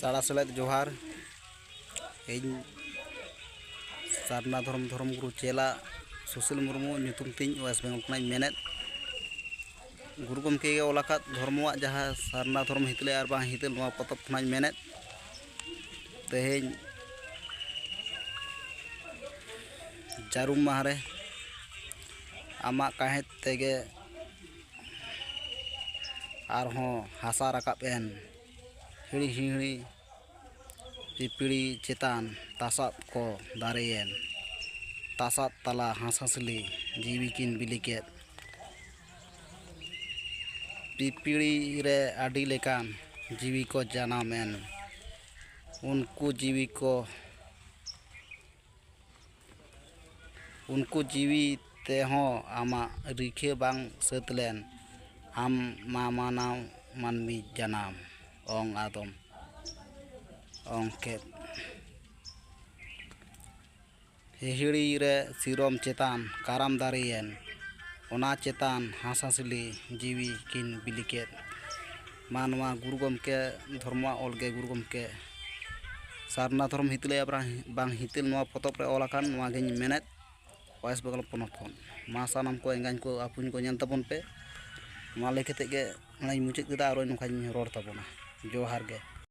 साड़ा सेलेद जोहार इन सारना धर्म गुरु चेला सुशील मुर्मू ᱧᱩᱛᱩᱢ ᱛᱤᱧ वेस्ट बेंगल खनाई मेनेद गुरु गमके ओलाकात धर्मवा जहाँ सारना धर्म हितले और बां हितल नवा पतब खनाई मेनेद तेहेñ जारुम माहरे आमा काहेत तेगे आरहों हासा राकाब एन हिड़ी हिड़ी पिपड़ी चेतान तासात को दारेयन तासात तला हांसहांसली जीविकिन बिलिकेत पिपड़ी रे आडी लेकान जीवी को जानामेन उनको जीवी तेहों आमा रिखे बांग सेतलेन आम मामानाव मानमी जानाम ओंग आदम ओंकेत हिहिड़ी रे सिरोम चेतान काराम दारेयन ओना चेतान हांसहांसली जीवी किन बिलिकेत मानवा गुरु गमके धर्मवा ओलगे गुरु गमके सारना धर्म हितले बांग हितल नवा पतब रे ओलाकान नवा गेñ मेनेद वेस्ट बेंगल पोनोत खन मा सानाम को एंगाñ को आपुñ को ñel ताबन पे मा लेके तेगे मुचाद केदा आरो नोखाñ रोड ताबोना जोहार गे।